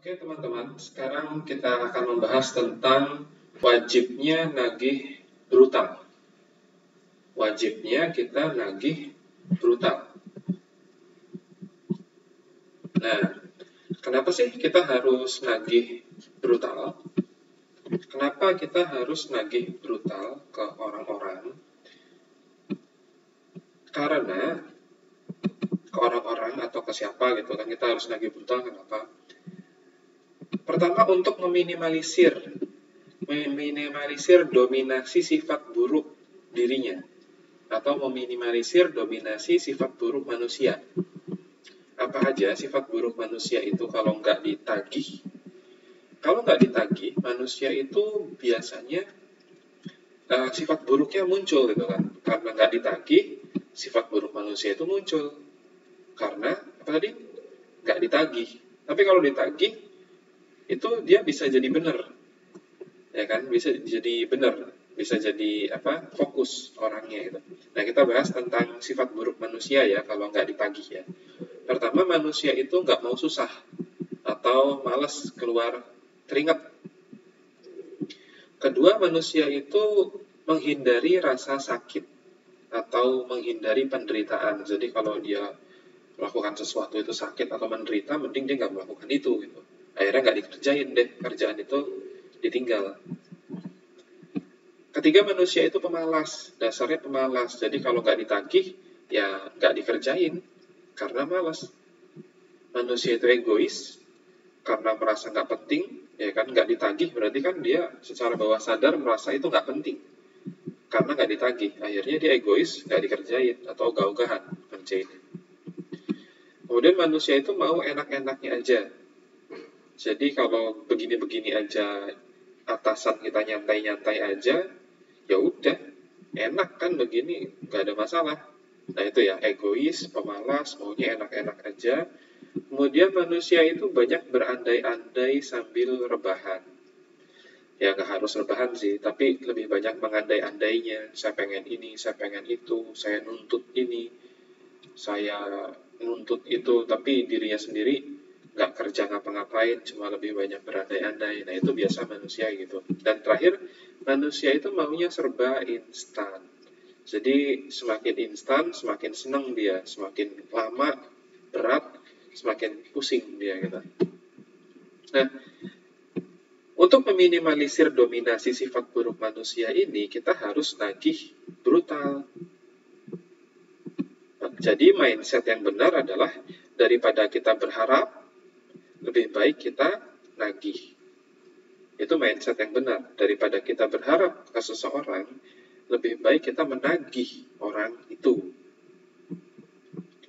Oke teman-teman, sekarang kita akan membahas tentang wajibnya nagih berutang. Wajibnya kita nagih berutang. Nah, kenapa sih kita harus nagih berutang? Kenapa kita harus nagih berutang ke orang-orang? Karena ke orang-orang atau ke siapa gitu kan kita harus nagih berutang, kenapa? Pertama, untuk meminimalisir dominasi sifat buruk dirinya atau meminimalisir dominasi sifat buruk manusia. Apa aja sifat buruk manusia itu kalau nggak ditagih? Kalau nggak ditagih, manusia itu biasanya sifat buruknya muncul gitu kan. Karena nggak ditagih, sifat buruk manusia itu muncul. Karena apa tadi? Nggak ditagih. Tapi kalau ditagih, itu dia bisa jadi benar. Ya kan, bisa jadi benar, bisa jadi fokus orangnya itu. Nah, kita bahas tentang sifat buruk manusia ya kalau nggak ditagih ya. Pertama, manusia itu nggak mau susah atau malas keluar keringat. Kedua, manusia itu menghindari rasa sakit atau menghindari penderitaan. Jadi kalau dia melakukan sesuatu itu sakit atau menderita, mending dia nggak melakukan itu gitu. Akhirnya nggak dikerjain deh, kerjaan itu ditinggal. Ketiga, manusia itu pemalas, dasarnya pemalas. Jadi kalau nggak ditagih, ya nggak dikerjain, karena malas. Manusia itu egois, karena merasa nggak penting, ya kan nggak ditagih, berarti kan dia secara bawah sadar merasa itu nggak penting. Karena nggak ditagih, akhirnya dia egois, nggak dikerjain, atau ogah-ogahan ngerjain. Kemudian manusia itu mau enak-enaknya aja. Jadi kalau begini-begini aja, atasan kita nyantai-nyantai aja, ya udah, enak kan begini, nggak ada masalah. Nah itu ya, egois, pemalas, maunya enak-enak aja. Kemudian manusia itu banyak berandai-andai sambil rebahan. Ya nggak harus rebahan sih, tapi lebih banyak mengandai-andainya. Saya pengen ini, saya pengen itu, saya nuntut ini, saya nuntut itu, tapi dirinya sendiri nggak kerja ngapa-ngapain, cuma lebih banyak berandai-andai. Nah itu biasa manusia gitu. Dan terakhir, manusia itu maunya serba instan. Jadi semakin instan, semakin senang dia, semakin lama, berat, semakin pusing dia gitu. Nah, untuk meminimalisir dominasi sifat buruk manusia ini, kita harus nagih brutal. Jadi mindset yang benar adalah daripada kita berharap, lebih baik kita nagih. Itu mindset yang benar. Daripada kita berharap ke seseorang, lebih baik kita menagih orang itu.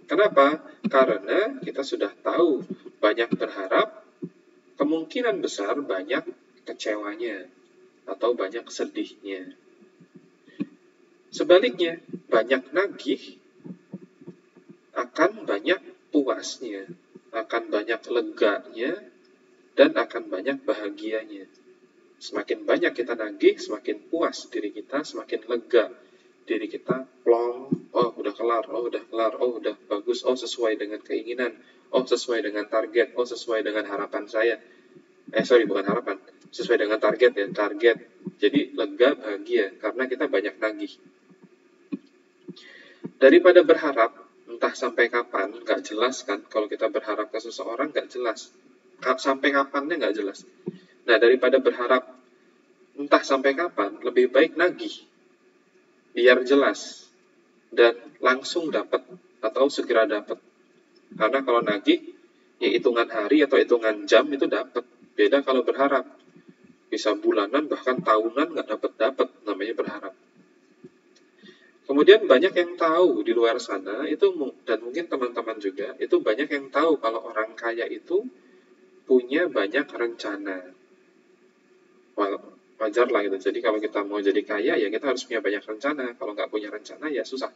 Kenapa? Karena kita sudah tahu banyak berharap, kemungkinan besar banyak kecewanya atau banyak sedihnya. Sebaliknya, banyak nagih akan banyak puasnya, akan banyak leganya, dan akan banyak bahagianya. Semakin banyak kita nagih, semakin puas diri kita, semakin lega diri kita, plong, oh udah kelar, oh udah kelar, oh udah bagus, oh sesuai dengan keinginan, oh sesuai dengan target, oh sesuai dengan harapan saya. Bukan harapan, sesuai dengan target ya, target. Jadi lega, bahagia, karena kita banyak nagih. Daripada berharap, entah sampai kapan, nggak jelas kan, kalau kita berharap ke seseorang nggak jelas. Sampai kapannya nggak jelas. Nah, daripada berharap entah sampai kapan, lebih baik nagih. Biar jelas. Dan langsung dapat, atau segera dapat. Karena kalau nagih, ya hitungan hari atau hitungan jam itu dapat. Beda kalau berharap. Bisa bulanan, bahkan tahunan nggak dapat, namanya berharap. Kemudian banyak yang tahu di luar sana, itu dan mungkin teman-teman juga, itu banyak yang tahu kalau orang kaya itu punya banyak rencana. Wajar lah gitu. Jadi kalau kita mau jadi kaya, ya kita harus punya banyak rencana. Kalau nggak punya rencana, ya susah.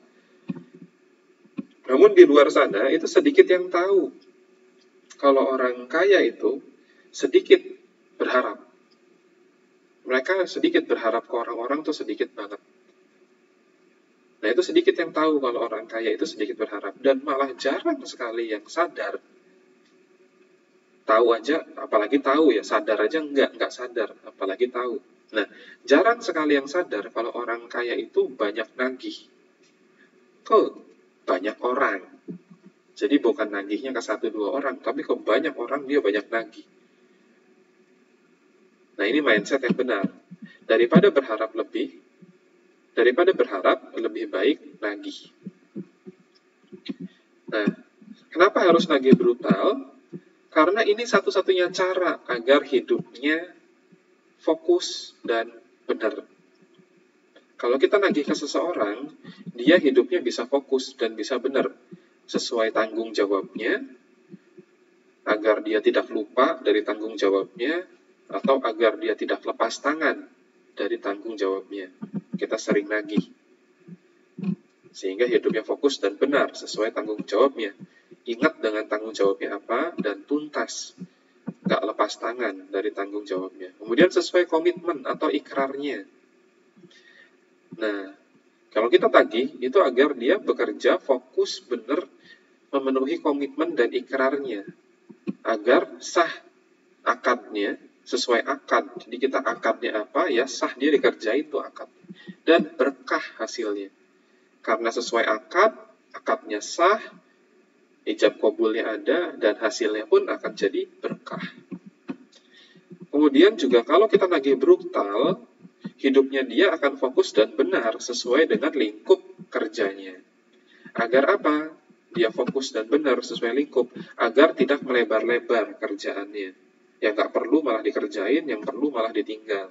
Namun di luar sana, itu sedikit yang tahu. Kalau orang kaya itu sedikit berharap. Mereka sedikit berharap ke orang-orang tuh sedikit banget. Nah itu sedikit yang tahu kalau orang kaya itu sedikit berharap. Dan malah jarang sekali yang sadar Tahu aja, apalagi tahu ya, sadar aja nggak sadar, apalagi tahu. Nah, jarang sekali yang sadar kalau orang kaya itu banyak nagih ke banyak orang. Jadi bukan nagihnya ke 1-2 orang, tapi ke banyak orang dia banyak nagih. Nah, ini mindset yang benar. Daripada berharap lebih baik nagih. Nah, kenapa harus nagih brutal? Karena ini satu-satunya cara agar hidupnya fokus dan benar. Kalau kita nagih ke seseorang, dia hidupnya bisa fokus dan bisa benar sesuai tanggung jawabnya, agar dia tidak lupa dari tanggung jawabnya, atau agar dia tidak lepas tangan dari tanggung jawabnya. Kita sering nagih, sehingga hidupnya fokus dan benar sesuai tanggung jawabnya. Ingat dengan tanggung jawabnya apa, dan tuntas, gak lepas tangan dari tanggung jawabnya. Kemudian sesuai komitmen atau ikrarnya. Nah, kalau kita tagih, itu agar dia bekerja fokus benar memenuhi komitmen dan ikrarnya, agar sah akadnya, sesuai akad. Jadi kita akadnya apa, ya sah dia dikerjain tuh akad. Dan berkah hasilnya. Karena sesuai akad, akadnya sah, ijab kabulnya ada, dan hasilnya pun akan jadi berkah. Kemudian juga kalau kita nagih brutal, hidupnya dia akan fokus dan benar sesuai dengan lingkup kerjanya. Agar apa? Dia fokus dan benar sesuai lingkup, agar tidak melebar-lebar kerjaannya. Yang nggak perlu malah dikerjain, yang perlu malah ditinggal.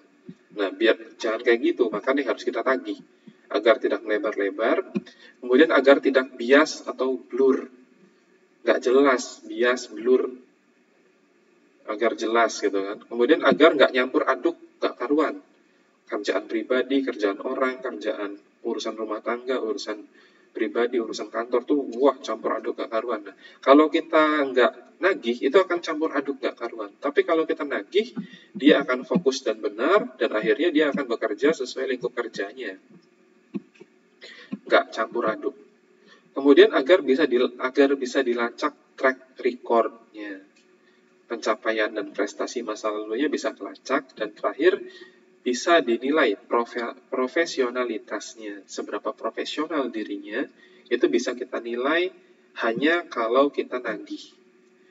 Nah, biar jangan kayak gitu, makanya harus kita tagih. Agar tidak melebar-lebar, kemudian agar tidak bias atau blur. Nggak jelas, bias, blur, agar jelas gitu kan. Kemudian agar nggak nyampur aduk, nggak karuan. Kerjaan pribadi, kerjaan orang, kerjaan urusan rumah tangga, urusan pribadi, urusan kantor tuh, wah campur aduk nggak karuan. Nah, kalau kita nggak nagih, itu akan campur aduk nggak karuan. Tapi kalau kita nagih, dia akan fokus dan benar, dan akhirnya dia akan bekerja sesuai lingkup kerjanya. Nggak campur aduk. Kemudian agar bisa dilacak track recordnya, pencapaian dan prestasi masa lalunya bisa kelacak, dan terakhir bisa dinilai profesionalitasnya, seberapa profesional dirinya, itu bisa kita nilai hanya kalau kita nagih.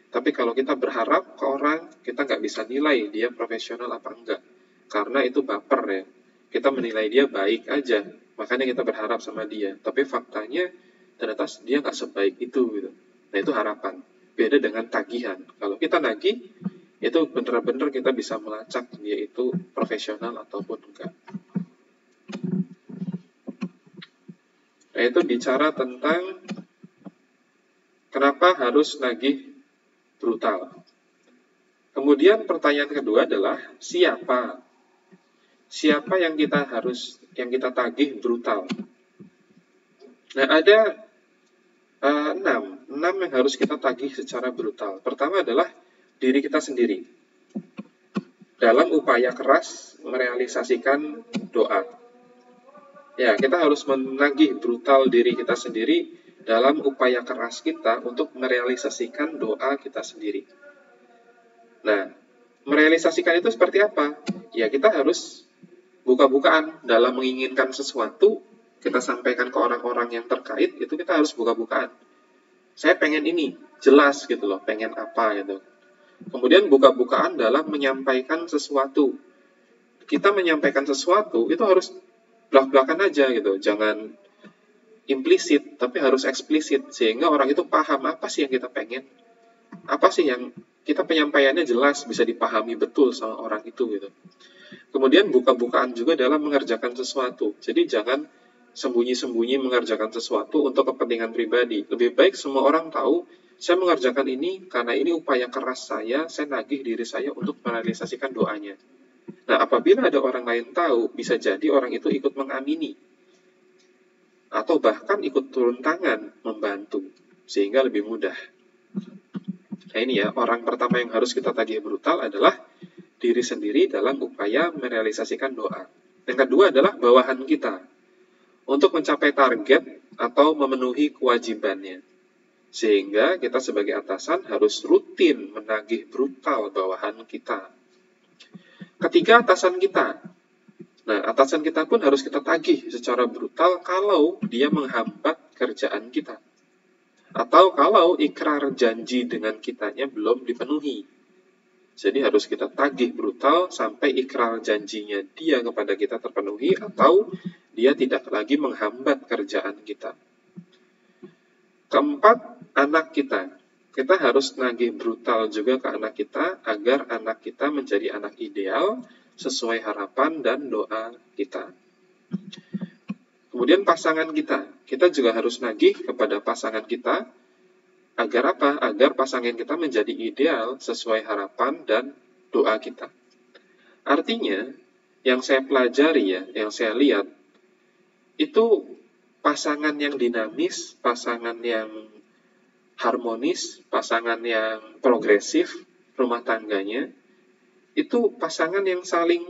Tapi kalau kita berharap ke orang, kita nggak bisa nilai dia profesional apa enggak, karena itu baper ya. Kita menilai dia baik aja, makanya kita berharap sama dia. Tapi faktanya ternyata dia nggak sebaik itu gitu. Nah, itu harapan. Beda dengan tagihan. Kalau kita nagih, itu benar-benar kita bisa melacak dia itu profesional ataupun enggak. Nah, itu bicara tentang kenapa harus nagih brutal. Kemudian pertanyaan kedua adalah siapa? Siapa yang kita tagih brutal? Nah, ada 6 yang harus kita tagih secara brutal. Pertama adalah diri kita sendiri. Dalam upaya keras merealisasikan doa. Ya, kita harus menagih brutal diri kita sendiri dalam upaya keras kita untuk merealisasikan doa kita sendiri. Nah, merealisasikan itu seperti apa? Ya, kita harus buka-bukaan dalam menginginkan sesuatu, kita sampaikan ke orang-orang yang terkait, itu kita harus buka-bukaan. Saya pengen ini, jelas gitu loh, pengen apa gitu. Kemudian buka-bukaan dalam menyampaikan sesuatu. Kita menyampaikan sesuatu, itu harus belak-belakan aja gitu, jangan implisit, tapi harus eksplisit, sehingga orang itu paham apa sih yang kita pengen, apa sih yang kita penyampaiannya jelas, bisa dipahami betul sama orang itu gitu. Kemudian buka-bukaan juga dalam mengerjakan sesuatu. Jadi jangan sembunyi-sembunyi mengerjakan sesuatu untuk kepentingan pribadi. Lebih baik semua orang tahu, saya mengerjakan ini karena ini upaya keras saya nagih diri saya untuk merealisasikan doanya. Nah, apabila ada orang lain tahu, bisa jadi orang itu ikut mengamini. Atau bahkan ikut turun tangan membantu, sehingga lebih mudah. Nah, ini ya, orang pertama yang harus kita tagih brutal adalah diri sendiri dalam upaya merealisasikan doa. Yang kedua adalah bawahan kita untuk mencapai target atau memenuhi kewajibannya. Sehingga kita sebagai atasan harus rutin menagih brutal bawahan kita. Ketiga, atasan kita. Nah, atasan kita pun harus kita tagih secara brutal kalau dia menghambat kerjaan kita. Atau kalau ikrar janji dengan kitanya belum dipenuhi. Jadi harus kita tagih brutal sampai ikrar janjinya dia kepada kita terpenuhi atau dia tidak lagi menghambat kerjaan kita. Keempat, anak kita. Kita harus nagih brutal juga ke anak kita agar anak kita menjadi anak ideal sesuai harapan dan doa kita. Kemudian pasangan kita. Kita juga harus nagih kepada pasangan kita agar apa? Agar pasangan kita menjadi ideal sesuai harapan dan doa kita. Artinya, yang saya pelajari ya, yang saya lihat, itu pasangan yang dinamis, pasangan yang harmonis, pasangan yang progresif rumah tangganya, itu pasangan yang saling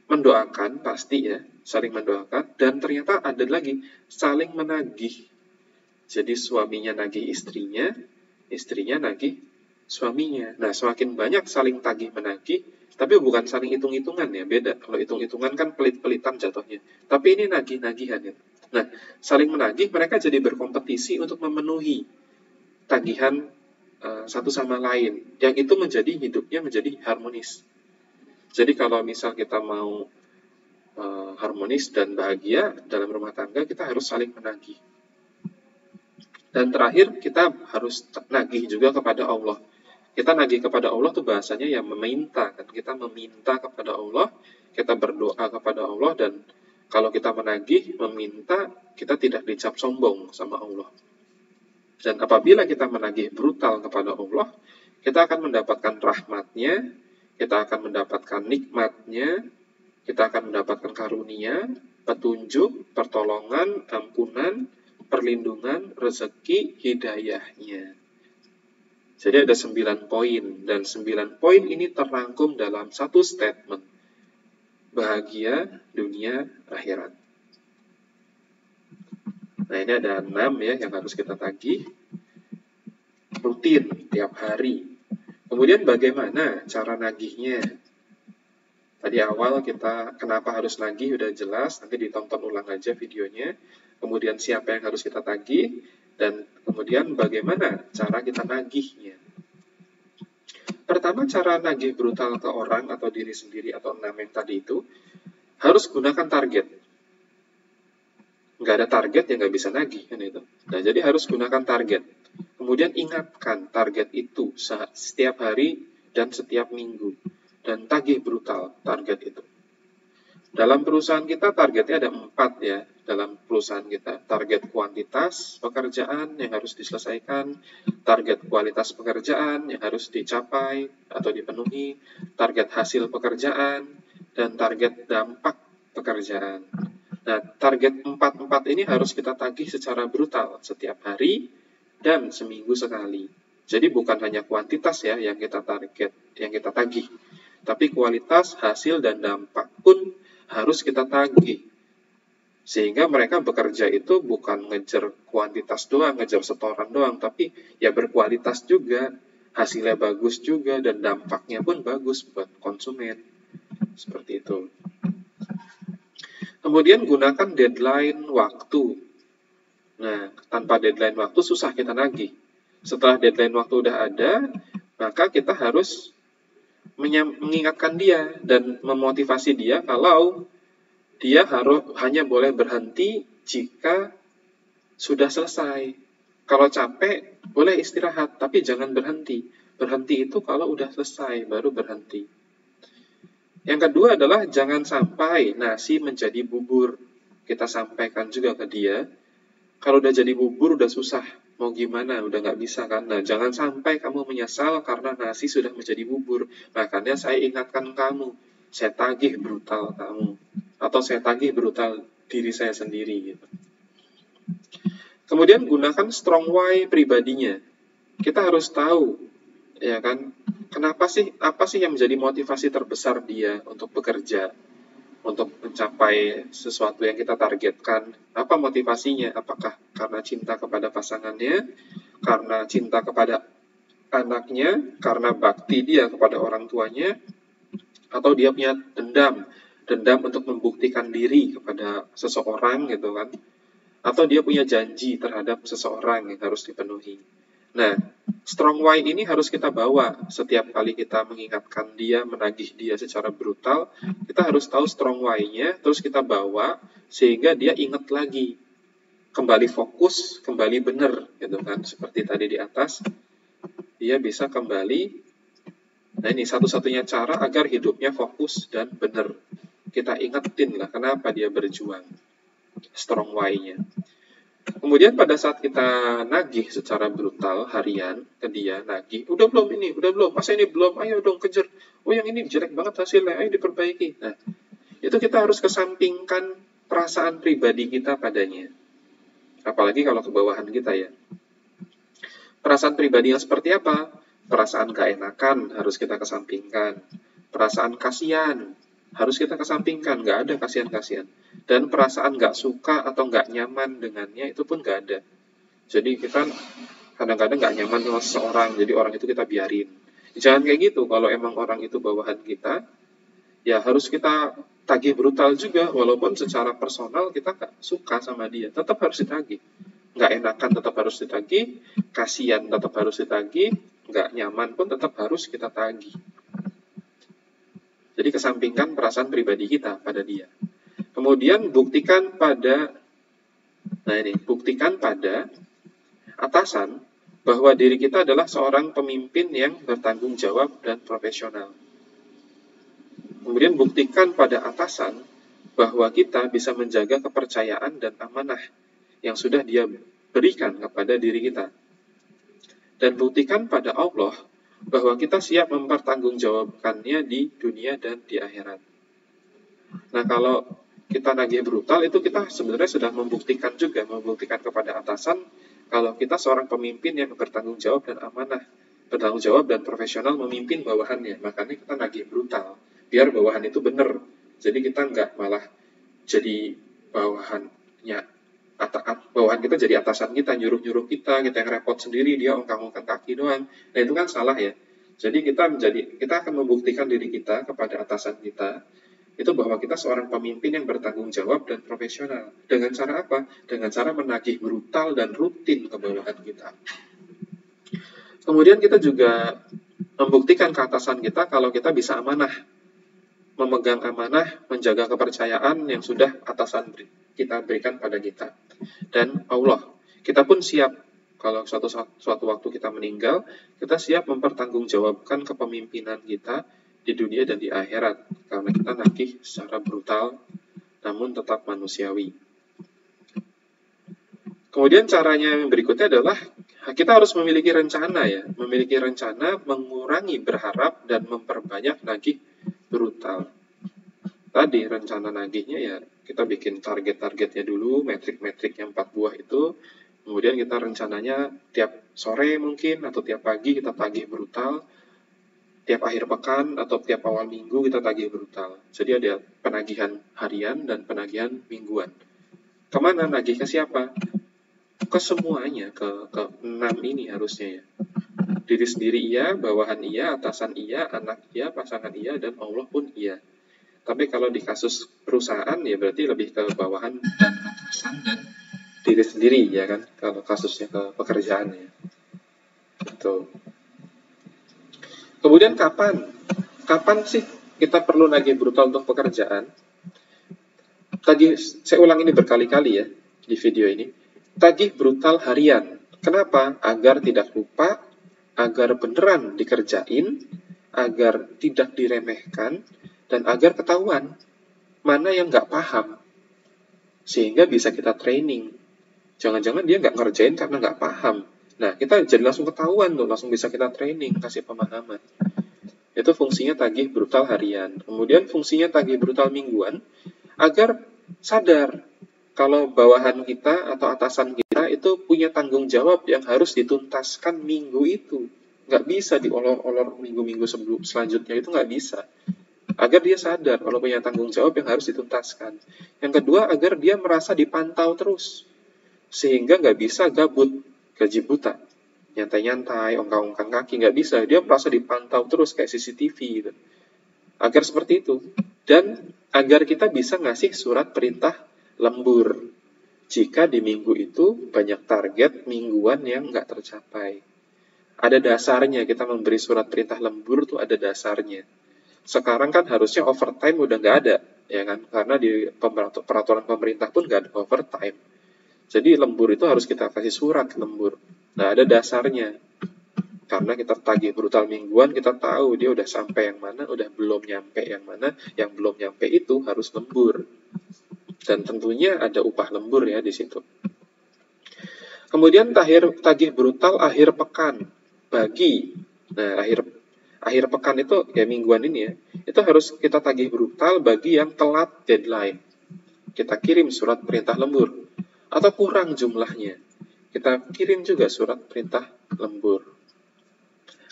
mendoakan, pasti ya, saling mendoakan, dan ternyata ada lagi, saling menagih. Jadi suaminya nagih istrinya, istrinya nagih suaminya. Nah, semakin banyak saling tagih menagih, tapi bukan saling hitung-hitungan ya, beda. Kalau hitung-hitungan kan pelit-pelitan jatuhnya. Tapi ini nagih-nagihan ya. Nah, saling menagih, mereka jadi berkompetisi untuk memenuhi tagihan satu sama lain. Yang itu menjadi hidupnya menjadi harmonis. Jadi kalau misal kita mau harmonis dan bahagia dalam rumah tangga, kita harus saling menagih. Dan terakhir, kita harus nagih juga kepada Allah. Kita nagih kepada Allah tuh bahasanya yang meminta. Kan? Kita meminta kepada Allah, kita berdoa kepada Allah, dan kalau kita menagih, meminta, kita tidak dicap sombong sama Allah. Dan apabila kita menagih brutal kepada Allah, kita akan mendapatkan rahmatnya, kita akan mendapatkan nikmatnya, kita akan mendapatkan karunia, petunjuk, pertolongan, ampunan, perlindungan, rezeki, hidayahnya. Jadi ada 9 poin, dan 9 poin ini terangkum dalam satu statement. Bahagia dunia akhirat. Nah, ini ada 6 ya yang harus kita tagih. Rutin, tiap hari. Kemudian bagaimana cara nagihnya? Tadi awal kita kenapa harus nagih udah jelas, nanti ditonton ulang aja videonya. Kemudian siapa yang harus kita tagih, dan kemudian bagaimana cara kita nagihnya. Pertama, cara nagih brutal ke orang atau diri sendiri atau 6 yang tadi itu, harus gunakan target. Nggak ada target ya nggak bisa nagih kan itu. Nah, jadi harus gunakan target. Kemudian ingatkan target itu setiap hari dan setiap minggu. Dan tagih brutal target itu. Dalam perusahaan kita targetnya ada 4 ya, dalam perusahaan kita. Target kuantitas pekerjaan yang harus diselesaikan, target kualitas pekerjaan yang harus dicapai atau dipenuhi, target hasil pekerjaan, dan target dampak pekerjaan. Nah, target 4 ini harus kita tagih secara brutal setiap hari dan seminggu sekali. Jadi bukan hanya kuantitas ya yang kita target, yang kita tagih, tapi kualitas, hasil, dan dampak pun harus kita tagih. Sehingga mereka bekerja itu bukan ngejar kuantitas doang, ngejar setoran doang, tapi ya berkualitas juga, hasilnya bagus juga, dan dampaknya pun bagus buat konsumen. Seperti itu. Kemudian gunakan deadline waktu. Nah, tanpa deadline waktu susah kita nagih. Setelah deadline waktu udah ada, maka kita harus mengingatkan dia dan memotivasi dia kalau dia hanya boleh berhenti jika sudah selesai. Kalau capek, boleh istirahat, tapi jangan berhenti. Berhenti itu kalau udah selesai, baru berhenti. Yang kedua adalah jangan sampai nasi menjadi bubur. Kita sampaikan juga ke dia, kalau udah jadi bubur udah susah, mau gimana, udah nggak bisa kan. Nah, jangan sampai kamu menyesal karena nasi sudah menjadi bubur. Makanya saya ingatkan kamu, saya tagih brutal kamu, atau saya tagih brutal diri saya sendiri gitu. Kemudian gunakan strong why pribadinya. Kita harus tahu, ya kan, apa sih yang menjadi motivasi terbesar dia untuk bekerja, untuk mencapai sesuatu yang kita targetkan. Apa motivasinya? Apakah karena cinta kepada pasangannya, karena cinta kepada anaknya, karena bakti dia kepada orang tuanya, atau dia punya dendam untuk membuktikan diri kepada seseorang gitu kan, atau dia punya janji terhadap seseorang yang harus dipenuhi. Nah, strong why ini harus kita bawa setiap kali kita mengingatkan dia, menagih dia secara brutal. Kita harus tahu strong why-nya, terus kita bawa sehingga dia ingat lagi, kembali fokus, kembali benar, gitu kan? Seperti tadi di atas, dia bisa kembali. Nah, ini satu-satunya cara agar hidupnya fokus dan benar. Kita ingetin lah kenapa dia berjuang, strong why-nya. Kemudian pada saat kita nagih secara brutal harian ke dia, nagih, udah belum ini, udah belum, masa ini belum, ayo dong kejar, oh yang ini jelek banget hasilnya, ayo diperbaiki. Nah, itu kita harus kesampingkan perasaan pribadi kita padanya. Apalagi kalau kebawahan kita ya. Perasaan pribadi yang seperti apa? Perasaan gak enakan harus kita kesampingkan. Perasaan kasihan harus kita kesampingkan, gak ada kasihan-kasihan. Dan perasaan gak suka atau gak nyaman dengannya itu pun gak ada. Jadi kita kadang-kadang gak nyaman sama seseorang, jadi orang itu kita biarin. Jangan kayak gitu, kalau emang orang itu bawahan kita, ya harus kita tagih brutal juga, walaupun secara personal kita gak suka sama dia, tetap harus ditagih. Gak enakan tetap harus ditagih, kasihan tetap harus ditagih, gak nyaman pun tetap harus kita tagih. Jadi kesampingkan perasaan pribadi kita pada dia. Kemudian buktikan pada atasan bahwa diri kita adalah seorang pemimpin yang bertanggung jawab dan profesional. Kemudian buktikan pada atasan bahwa kita bisa menjaga kepercayaan dan amanah yang sudah dia berikan kepada diri kita. Dan buktikan pada Allah bahwa kita siap mempertanggungjawabkannya di dunia dan di akhirat. Nah, kalau kita nagih brutal, itu kita sebenarnya sudah membuktikan kepada atasan kalau kita seorang pemimpin yang bertanggung jawab dan amanah, bertanggung jawab dan profesional memimpin bawahannya. Makanya kita nagih brutal, biar bawahan itu benar. Jadi kita nggak malah jadi bawahan kita jadi atasan kita, nyuruh-nyuruh kita yang repot sendiri, dia ongkang-ongkang kaki doang. Nah, itu kan salah ya. Jadi kita akan membuktikan diri kita kepada atasan kita, itu bahwa kita seorang pemimpin yang bertanggung jawab dan profesional. Dengan cara apa? Dengan cara menagih brutal dan rutin ke bawahan kita. Kemudian kita juga membuktikan ke atasan kita kalau kita bisa amanah, memegang amanah, menjaga kepercayaan yang sudah atasan kita berikan pada kita. Dan Allah, kita pun siap kalau suatu waktu kita meninggal, kita siap mempertanggungjawabkan kepemimpinan kita di dunia dan di akhirat, karena kita nagih secara brutal namun tetap manusiawi. Kemudian caranya yang berikutnya adalah kita harus memiliki rencana mengurangi berharap dan memperbanyak nagih brutal. Tadi rencana nagihnya ya kita bikin target-targetnya dulu, metrik-metrik yang 4 buah itu. Kemudian kita rencananya tiap sore mungkin atau tiap pagi kita tagih brutal. Tiap akhir pekan atau tiap awal minggu kita tagih brutal. Jadi ada penagihan harian dan penagihan mingguan. Kemana nagih, ke siapa? Ke semuanya, ke 6 ini harusnya ya. Diri sendiri iya, bawahan iya, atasan iya, anak iya, pasangan iya, dan Allah pun iya. Tapi kalau di kasus perusahaan ya berarti lebih ke bawahan dan atasan dan diri sendiri ya kan, kalau kasusnya ke pekerjaan ya. Gitu. Kemudian kapan sih kita perlu nagih brutal untuk pekerjaan? Saya ulang ini berkali-kali ya di video ini. Tagih brutal harian. Kenapa? Agar tidak lupa, agar beneran dikerjain, agar tidak diremehkan, dan agar ketahuan mana yang nggak paham, sehingga bisa kita training. Jangan-jangan dia nggak ngerjain karena nggak paham. Nah, kita jadi langsung ketahuan tuh, langsung bisa kita training, kasih pemahaman. Itu fungsinya tagih brutal harian. Kemudian fungsinya tagih brutal mingguan, agar sadar kalau bawahan kita atau atasan kita itu punya tanggung jawab yang harus dituntaskan minggu itu. Nggak bisa diolor-olor minggu-minggu selanjutnya, itu nggak bisa. Agar dia sadar kalau punya tanggung jawab yang harus dituntaskan. Yang kedua, agar dia merasa dipantau terus, sehingga nggak bisa gabut, gaji buta. nyantai-nyantai, ongkang-ongkang kaki, nggak bisa. Dia merasa dipantau terus kayak CCTV gitu. Agar seperti itu. Dan agar kita bisa ngasih surat perintah lembur. Jika di minggu itu banyak target mingguan yang nggak tercapai. Ada dasarnya kita memberi surat perintah lembur tuh ada dasarnya. Sekarang kan harusnya overtime udah nggak ada, ya kan? Karena di peraturan pemerintah pun nggak ada overtime. Jadi lembur itu harus kita kasih surat lembur. Nah, ada dasarnya. Karena kita tagih brutal mingguan, kita tahu dia udah sampai yang mana, udah belum nyampe yang mana, yang belum nyampe itu harus lembur. Dan tentunya ada upah lembur ya di situ. Kemudian tagih brutal akhir pekan bagi. Nah, akhir pekan itu ya mingguan ini ya, itu harus kita tagih brutal bagi yang telat deadline. Kita kirim surat perintah lembur atau kurang jumlahnya. Kita kirim juga surat perintah lembur.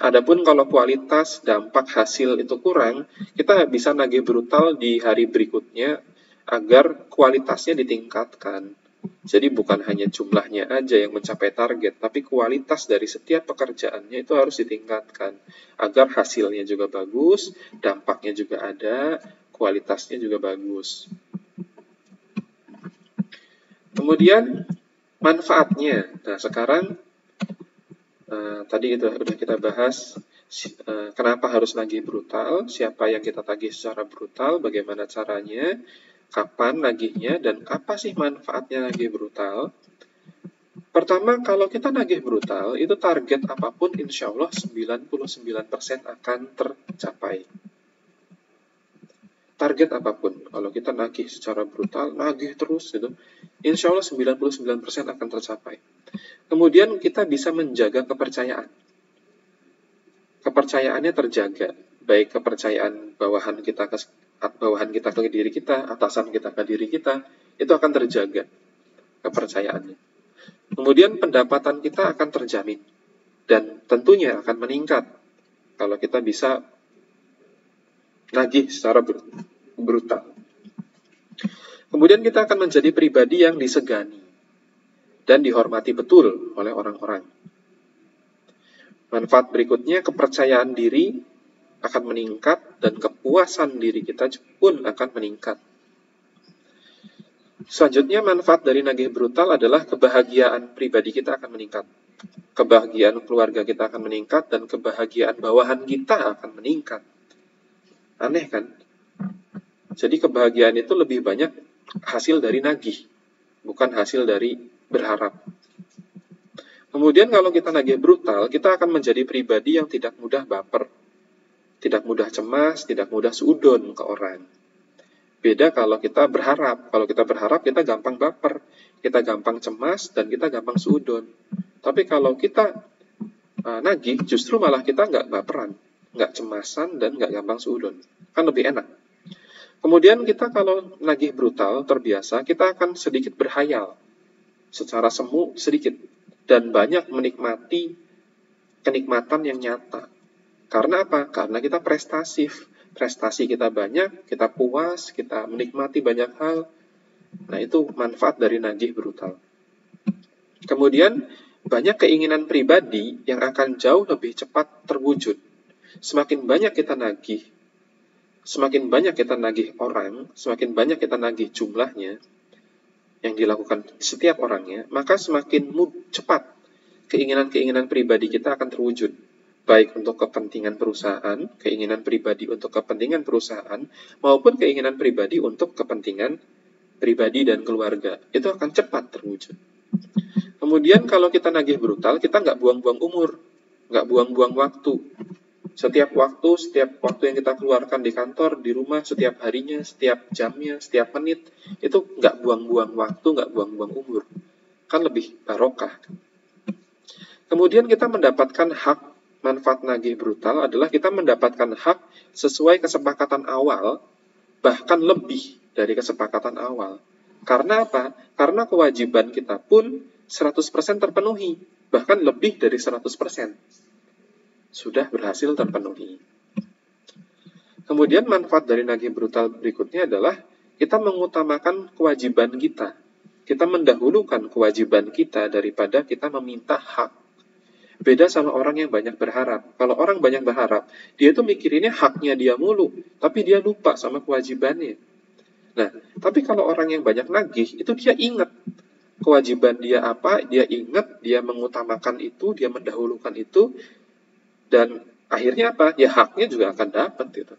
Adapun kalau kualitas dampak hasil itu kurang, kita bisa nagih brutal di hari berikutnya agar kualitasnya ditingkatkan. Jadi bukan hanya jumlahnya aja yang mencapai target, tapi kualitas dari setiap pekerjaannya itu harus ditingkatkan agar hasilnya juga bagus, dampaknya juga ada, kualitasnya juga bagus. Kemudian manfaatnya. Nah, sekarang tadi itu udah kita bahas kenapa harus nagih brutal, siapa yang kita tagih secara brutal, bagaimana caranya, kapan nagihnya, dan apa sih manfaatnya nagih brutal. Pertama, kalau kita nagih brutal, itu target apapun insya Allah 99% akan tercapai. Target apapun, kalau kita nagih secara brutal, nagih terus gitu, insya Allah 99% akan tercapai. Kemudian kita bisa menjaga kepercayaan. Kepercayaannya terjaga, baik kepercayaan bawahan kita ke diri kita, atasan kita ke diri kita, itu akan terjaga kepercayaannya. Kemudian pendapatan kita akan terjamin dan tentunya akan meningkat kalau kita bisa nagih secara brutal. Kemudian kita akan menjadi pribadi yang disegani dan dihormati betul oleh orang-orang. Manfaat berikutnya, kepercayaan diri akan meningkat dan kepuasan diri kita pun akan meningkat. Selanjutnya, manfaat dari nagih brutal adalah kebahagiaan pribadi kita akan meningkat. Kebahagiaan keluarga kita akan meningkat dan kebahagiaan bawahan kita akan meningkat. Aneh kan? Jadi kebahagiaan itu lebih banyak hasil dari nagih, bukan hasil dari berharap. Kemudian kalau kita nagih brutal, kita akan menjadi pribadi yang tidak mudah baper, tidak mudah cemas, tidak mudah suudon ke orang. Beda kalau kita berharap. Kalau kita berharap, kita gampang baper, kita gampang cemas, dan kita gampang suudon. Tapi kalau kita nagih, justru malah kita nggak baperan, nggak cemasan, dan nggak gampang suudon. Kan lebih enak. Kemudian kita kalau nagih brutal, terbiasa, kita akan sedikit berhayal. Secara semu sedikit. Dan banyak menikmati kenikmatan yang nyata. Karena apa? Karena kita prestatif. Prestasi kita banyak, kita puas, kita menikmati banyak hal. Nah, itu manfaat dari nagih brutal. Kemudian, banyak keinginan pribadi yang akan jauh lebih cepat terwujud. Semakin banyak kita nagih, semakin banyak kita nagih orang, semakin banyak kita nagih jumlahnya, yang dilakukan setiap orangnya, maka semakin cepat keinginan-keinginan pribadi kita akan terwujud. Baik untuk kepentingan perusahaan, keinginan pribadi untuk kepentingan perusahaan, maupun keinginan pribadi untuk kepentingan pribadi dan keluarga. Itu akan cepat terwujud. Kemudian kalau kita nagih brutal, kita nggak buang-buang umur, nggak buang-buang waktu. Setiap waktu yang kita keluarkan di kantor, di rumah, setiap harinya, setiap jamnya, setiap menit, itu nggak buang-buang waktu, nggak buang-buang umur. Kan lebih barokah. Kemudian kita mendapatkan hak. Manfaat nagih brutal adalah kita mendapatkan hak sesuai kesepakatan awal, bahkan lebih dari kesepakatan awal. Karena apa? Karena kewajiban kita pun 100% terpenuhi, bahkan lebih dari 100%. Sudah berhasil terpenuhi. Kemudian manfaat dari nagih brutal berikutnya adalah kita mengutamakan kewajiban kita. Kita mendahulukan kewajiban kita daripada kita meminta hak. Beda sama orang yang banyak berharap. Kalau orang banyak berharap, dia tuh mikirinnya haknya dia mulu, tapi dia lupa sama kewajibannya. Nah, tapi kalau orang yang banyak nagih, itu dia ingat kewajiban dia apa, dia ingat, dia mengutamakan itu, dia mendahulukan itu, dan akhirnya apa? Ya haknya juga akan dapat gitu.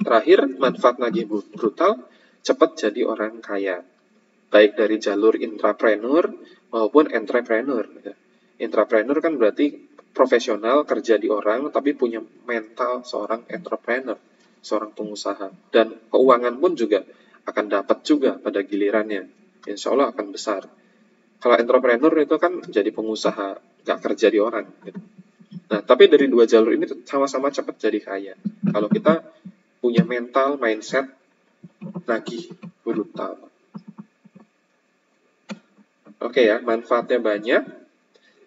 Terakhir, manfaat nagih brutal, cepat jadi orang kaya. Baik dari jalur intrapreneur maupun entrepreneur. Intrapreneur kan berarti profesional kerja di orang tapi punya mental seorang entrepreneur, seorang pengusaha. Dan keuangan pun juga akan dapat juga pada gilirannya. Insya Allah akan besar. Kalau entrepreneur itu kan jadi pengusaha, nggak kerja di orang. Gitu. Nah, tapi dari dua jalur ini sama-sama cepat jadi kaya. Kalau kita punya mental, mindset, nagih, brutal. Oke ya, manfaatnya banyak,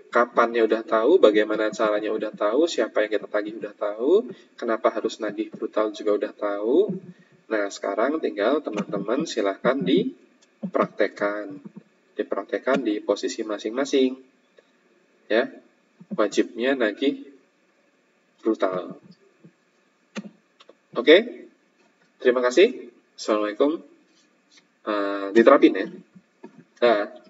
kapannya udah tahu, bagaimana caranya udah tahu, siapa yang kita tagih udah tahu, kenapa harus nagih brutal juga udah tahu. Nah, sekarang tinggal teman-teman silahkan dipraktekkan. Dipraktekkan di posisi masing-masing. Ya, wajibnya nagih brutal. Oke, terima kasih. Assalamualaikum. Diterapin ya. Dah.